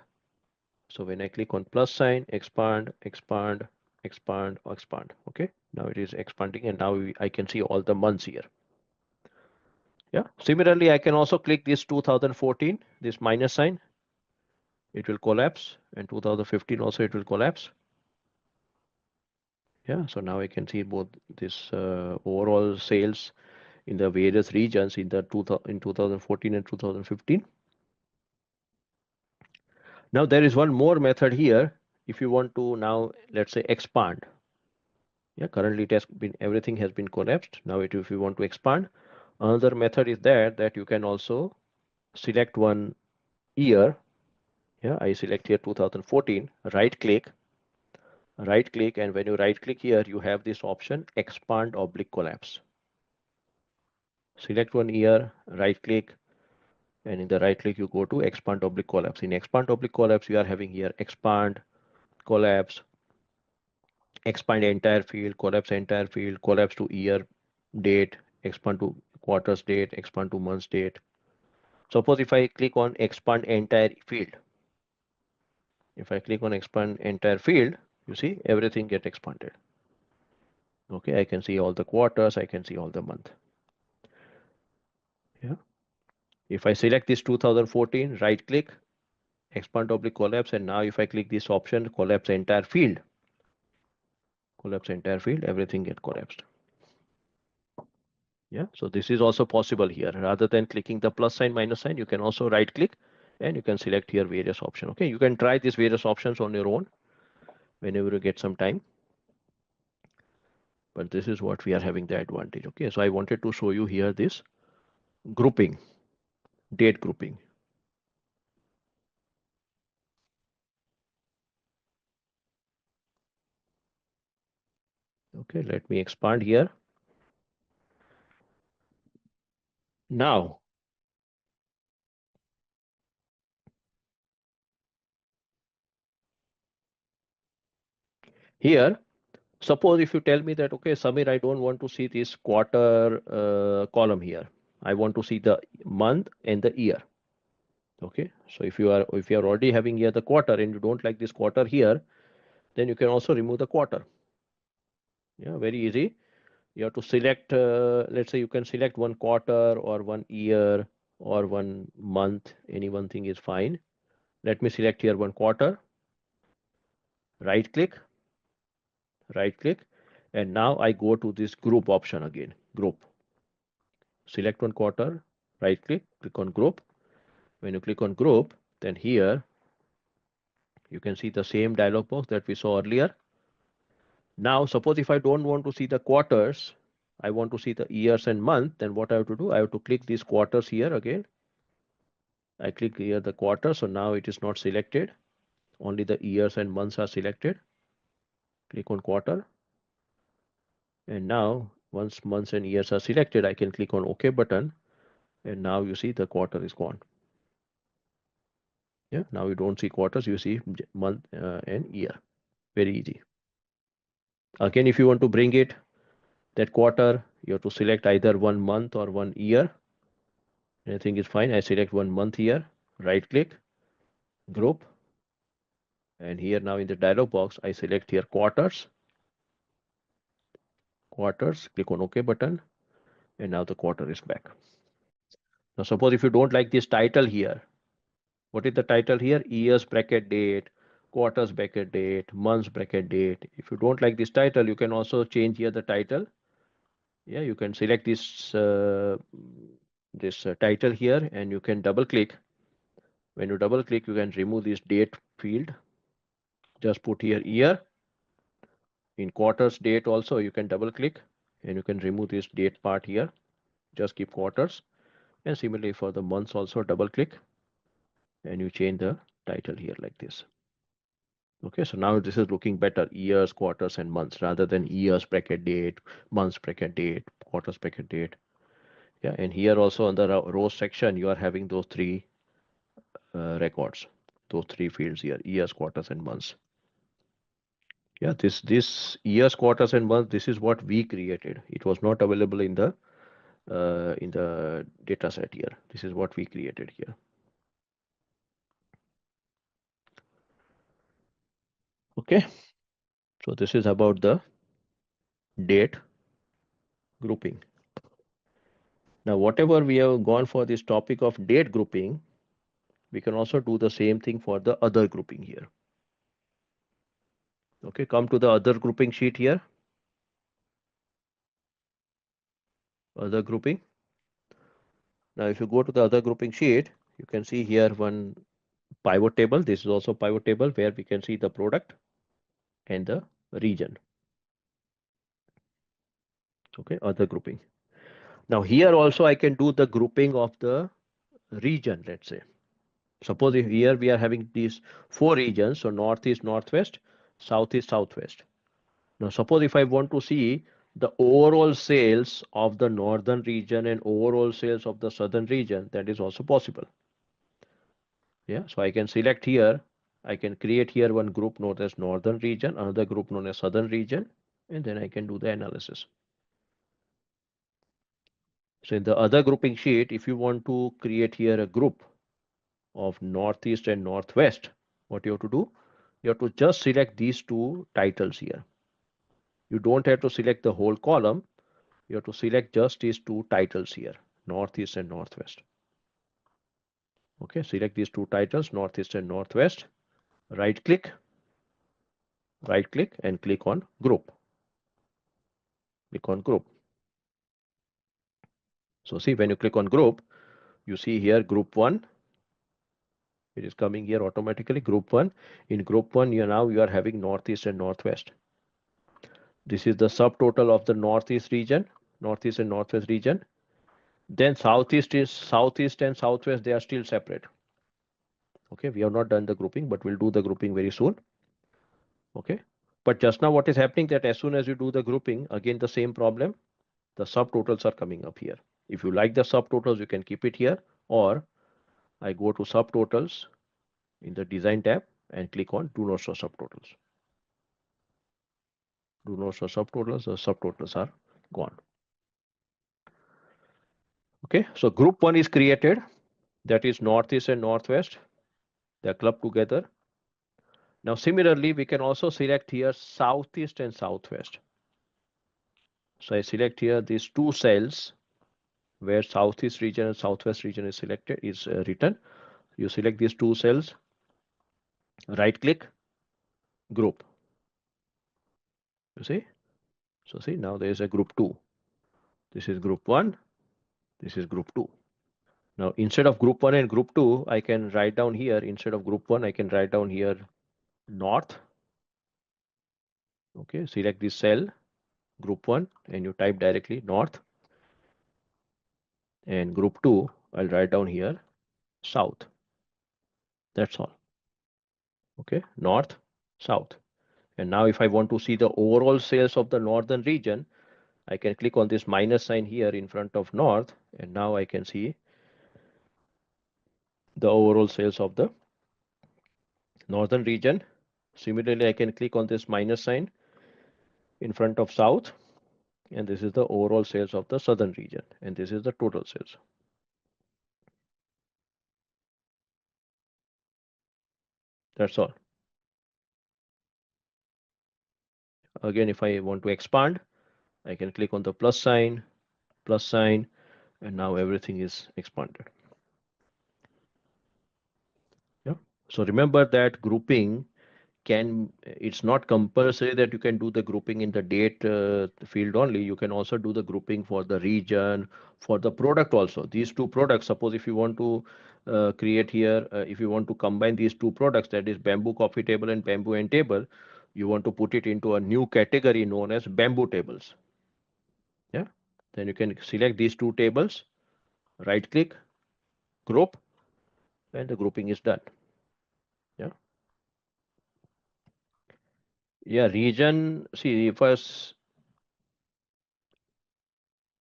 So when I click on plus sign, expand, expand, expand, expand. Okay, now it is expanding, and now I can see all the months here. Yeah, similarly, I can also click this 2014, this minus sign. It will collapse, and 2015 also it will collapse. Yeah, so now I can see both this overall sales in the various regions in 2014 and 2015. Now there is one more method here. If you want to now, let's say, expand. Yeah, currently it has been, everything has been collapsed. Now if you want to expand, Another method is that you can also select one year. Yeah, I select here 2014, right click, and when you right click here, you have this option expand oblique collapse. Select one year, right click, and in the right click, you go to expand oblique collapse. In expand oblique collapse, you are having here expand, collapse, expand entire field, collapse to year date, expand to quarters date, expand to months date. Suppose if I click on expand entire field, if I click on expand entire field, you see everything get expanded. Okay, I can see all the quarters, I can see all the month. Yeah. If I select this 2014, right click, expand oblique collapse, and now if I click this option, collapse entire field, everything get collapsed. Yeah, so this is also possible here. Rather than clicking the plus sign, minus sign, you can also right click and you can select here various options. Okay, you can try these various options on your own whenever you get some time. But this is what we are having the advantage. Okay, so I wanted to show you here this grouping, date grouping. Okay, let me expand here. Now, here, suppose if you tell me that, okay, Samir, I don't want to see this quarter column here. I want to see the month and the year. Okay, so if you are already having here the quarter and you don't like this quarter here, then you can also remove the quarter. Yeah, very easy. You have to select, let's say you can select one quarter or one year or one month. Any one thing is fine. Let me select here one quarter. Right click, and now I go to this group option again. Group. Select one quarter. Right click on group. When you click on group, then here you can see the same dialog box that we saw earlier. Now, suppose if I don't want to see the quarters, I want to see the years and month, then what I have to do, I have to click these quarters here again. I click here the quarter, so now it is not selected. Only the years and months are selected. Click on quarter. And now, once months and years are selected, I can click on OK button. And now you see the quarter is gone. Yeah, now you don't see quarters, you see month and year. Very easy. Again, if you want to bring it, that quarter, you have to select either one month or one year. Anything is fine. I select one month here, right click, group. And here now in the dialog box, I select here quarters, click on OK button. And now the quarter is back. Now suppose if you don't like this title here, what is the title here? Years bracket date, quarters bracket date, months bracket date. If you don't like this title, you can also change here the title. Yeah, you can select this title here and you can double click. When you double click, you can remove this date field. Just put here year. In quarters date also, you can double click and you can remove this date part here. Just keep quarters. And similarly for the months also, double click and you change the title here like this. Okay, so now this is looking better, years, quarters, and months rather than years bracket date, months bracket date, quarters bracket date. Yeah, and here also on the rows section, you are having those three records, those three fields here, years, quarters, and months. Yeah, this years, quarters, and months, this is what we created. It was not available in the data set here. This is what we created here. Okay, so this is about the date grouping. Now, whatever we have gone for this topic of date grouping, we can also do the same thing for the other grouping here. Okay, come to the other grouping sheet here. Other grouping. Now, if you go to the other grouping sheet, you can see here one pivot table. This is also pivot table where we can see the product and the region. Okay, other grouping. Now here also I can do the grouping of the region, let's say. Suppose if here we are having these four regions, so northeast, northwest, southeast, southwest. Now suppose if I want to see the overall sales of the northern region and overall sales of the southern region, that is also possible. Yeah, so I can select here, I can create here one group known as northern region, another group known as southern region, and then I can do the analysis. So in the other grouping sheet, if you want to create here a group of northeast and northwest, what you have to do? You have to just select these two titles here. You don't have to select the whole column. You have to select just these two titles here, northeast and northwest. Okay, select these two titles, northeast and northwest. Right click and click on group. Click on group. So see, when you click on group, you see here group 1. It is coming here automatically, group 1. In group 1, you are having northeast and northwest. This is the subtotal of the northeast region, northeast and northwest region. Then southeast and southwest, they are still separate. Okay, we have not done the grouping, but we'll do the grouping very soon. Okay, but just now what is happening that as soon as you do the grouping, again the same problem, the subtotals are coming up here. If you like the subtotals, you can keep it here, or I go to subtotals in the design tab and click on do not show subtotals. Do not show subtotals, the subtotals are gone. Okay, so group 1 is created, that is northeast and northwest. They are clubbed together. Now similarly, we can also select here southeast and southwest. So I select here these two cells where southeast region and southwest region is selected, is written. You select these two cells, right click, group. You see? So see, now there is a group 2. This is group 1. This is group 2. Now instead of group 1 and group 2, I can write down here, instead of group 1, I can write down here north. Okay, select this cell, group 1, and you type directly north. And group 2, I'll write down here south. That's all. Okay, north, south. And now if I want to see the overall sales of the northern region, I can click on this minus sign here in front of north, and now I can see the overall sales of the northern region. Similarly, I can click on this minus sign in front of south, and this is the overall sales of the southern region, and this is the total sales. That's all. Again, if I want to expand, I can click on the plus sign, and now everything is expanded. Yeah. So remember that grouping it's not compulsory that you can do the grouping in the date field only. You can also do the grouping for the region, for the product also. These two products, suppose if you want to create here, if you want to combine these two products, that is bamboo coffee table and bamboo end table, you want to put it into a new category known as bamboo tables. Yeah. Then you can select these two tables, right click, group, and the grouping is done. Yeah. Yeah, region, see, first,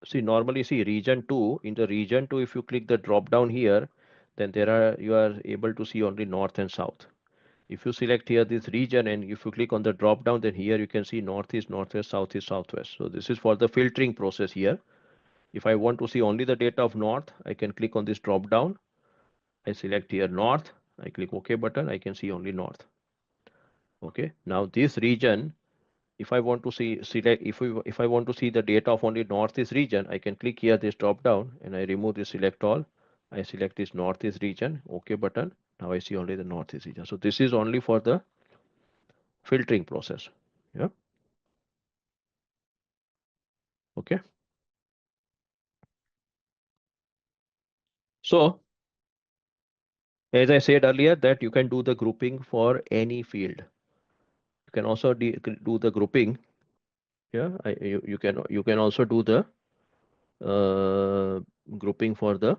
see, normally see region 2, in the region 2, if you click the drop down here, then you are able to see only north and south. If you select here this region and if you click on the drop down, then here you can see northeast, northwest, southeast, southwest. So this is for the filtering process here. If I want to see only the data of north, I can click on this drop down. I select here north. I click OK button. I can see only north. Okay. Now this region, if I want to select if I want to see the data of only northeast region, I can click here this drop down and I remove this select all. I select this northeast region, OK button. Now I see only the northeast region. So this is only for the filtering process. Yeah. Okay. So as I said earlier that you can do the grouping for any field. You can also do the grouping. Yeah. You can also do the grouping for the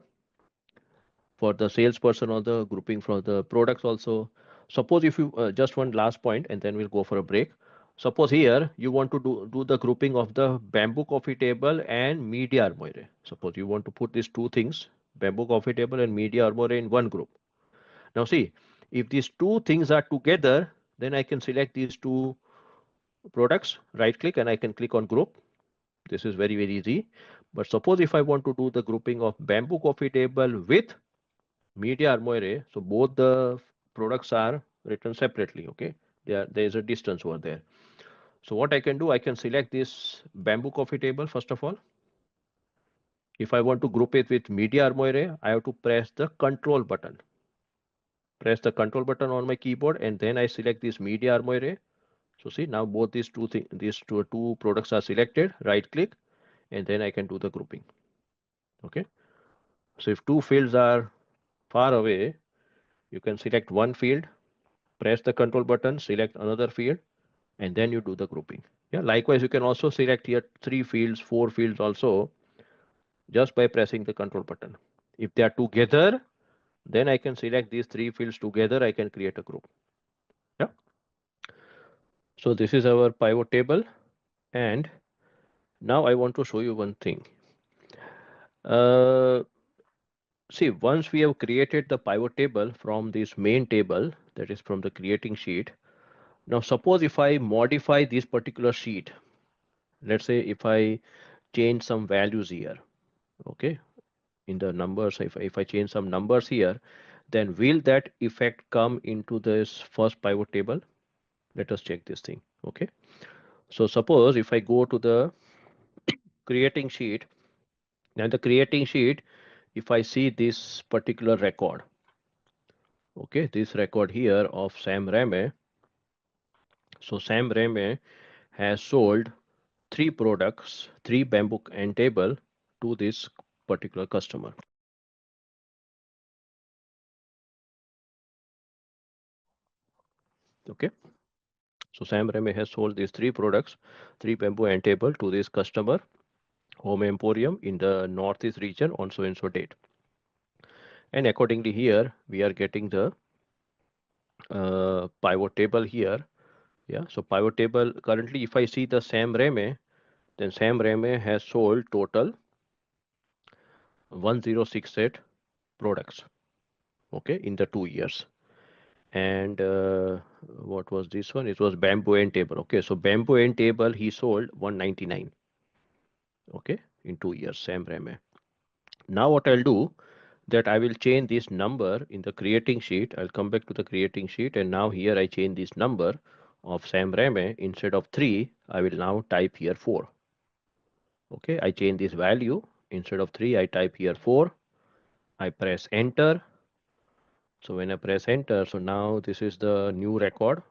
salesperson, or the grouping for the products also. Suppose if you just one last point and then we'll go for a break. Suppose here you want to do the grouping of the bamboo coffee table and media armoire. Suppose you want to put these two things, bamboo coffee table and media armoire, in one group. Now see, if these two things are together, then I can select these two products, right click, and I can click on group. This is very, very easy. But suppose if I want to do the grouping of bamboo coffee table with media armoire, so both the products are written separately. Okay, there is a distance over there. So what I can do, I can select this bamboo coffee table first of all. If I want to group it with media armoire, I have to press the control button. Press the control button on my keyboard, and then I select this media armoire. So see, now both these two products are selected. Right click, and then I can do the grouping. Okay. So if two fields are far away, you can select one field, press the control button, select another field, and then you do the grouping. Yeah. Likewise, you can also select here 3 fields, 4 fields also, just by pressing the control button. If they are together, then I can select these 3 fields together. I can create a group. Yeah. So this is our pivot table, and now I want to show you one thing. Uh, See, once we have created the pivot table from this main table, that is from the creating sheet. Now, suppose if I modify this particular sheet, let's say if I change some values here, okay, in the numbers, if I change some numbers here, then will that effect come into this first pivot table? Let us check this thing. Okay. So suppose if I go to the creating sheet, and the creating sheet, if I see this particular record, okay, this record here of Sam Rame. So Sam Rame has sold 3 products, 3 bamboo and table, to this particular customer. Okay. So Sam Rame has sold these 3 products, 3 bamboo and table, to this customer, Home Emporium, in the Northeast region on so and so date. And accordingly here we are getting the pivot table here. Yeah. So pivot table currently, if I see the Sam Rame, then Sam Rame has sold total 1068 products. Okay, in the 2 years. And what was this one? It was bamboo and table. Okay, so bamboo and table he sold 199. Okay, in 2 years, Sam Rame. Now what I'll do, that I will change this number in the creating sheet. I'll come back to the creating sheet, and now here I change this number of Sam Rame. Instead of 3, I will now type here 4. Okay, I change this value. Instead of 3, I type here 4. I press enter. So when I press enter, so now this is the new record.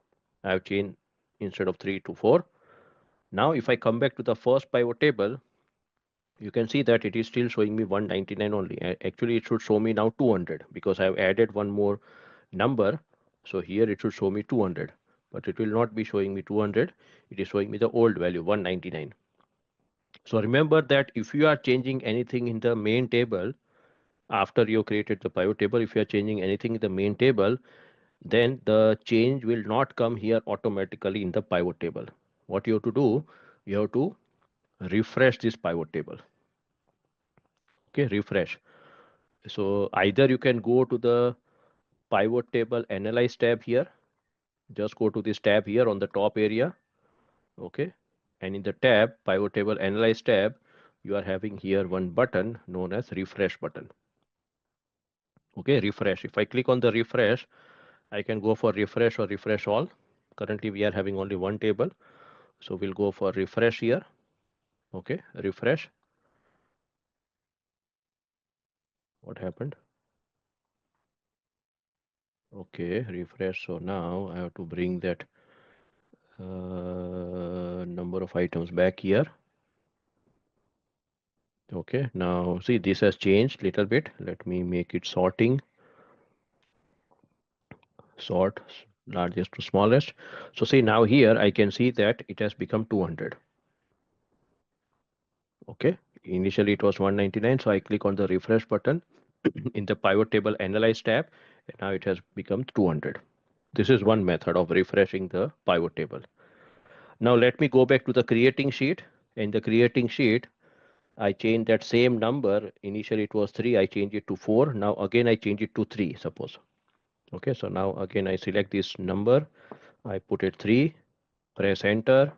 I've changed instead of 3 to 4. Now if I come back to the first pivot table, you can see that it is still showing me 199 only. Actually, it should show me now 200, because I've added one more number. So here it should show me 200, but it will not be showing me 200. It is showing me the old value, 199. So remember that if you are changing anything in the main table, after you created the pivot table, if you are changing anything in the main table, then the change will not come here automatically in the pivot table. What you have to do, you have to refresh this pivot table. Okay, refresh. So either you can go to the pivot table analyze tab here. Just go to this tab here on the top area. Okay, and in the tab pivot table analyze tab, you are having here one button known as refresh button. Okay, refresh. If I click on the refresh, I can go for refresh or refresh all. Currently we are having only one table, so we'll go for refresh here. Okay, refresh. What happened? Okay, refresh. So now I have to bring that number of items back here. Okay, now see, this has changed little bit. Let me make it sorting. Sort largest to smallest. So see, now here I can see that it has become 200. Okay, initially it was 199, so I click on the refresh button in the pivot table analyze tab, and now it has become 200. This is one method of refreshing the pivot table. Now let me go back to the creating sheet. In the creating sheet, I change that same number. Initially it was 3, I change it to 4. Now again I change it to 3, suppose. Okay, so now again I select this number, I put it 3, press enter.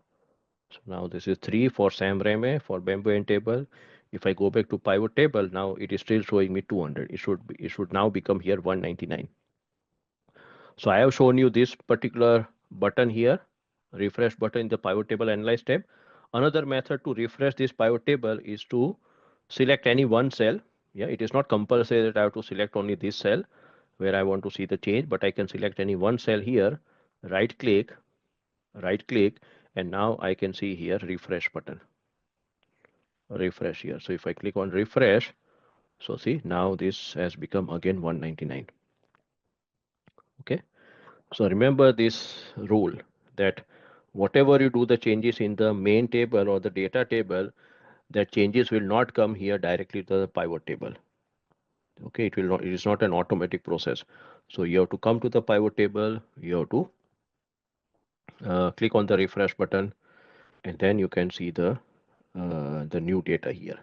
So now this is 3 for Sam Rame for Bamboo table. If I go back to pivot table, now it is still showing me 200. It should now become here 199. So I have shown you this particular button here, refresh button in the pivot table analyze tab. Another method to refresh this pivot table is to select any one cell. Yeah, it is not compulsory that I have to select only this cell where I want to see the change, but I can select any one cell here, right click, and now I can see here refresh button, refresh here. So if I click on refresh, so see now this has become again 199. Okay. So remember this rule that whatever you do the changes in the main table or the data table, that changes will not come here directly to the pivot table. Okay, it will not, it is not an automatic process. So you have to come to the pivot table, you have to click on the refresh button, and then you can see the new data here.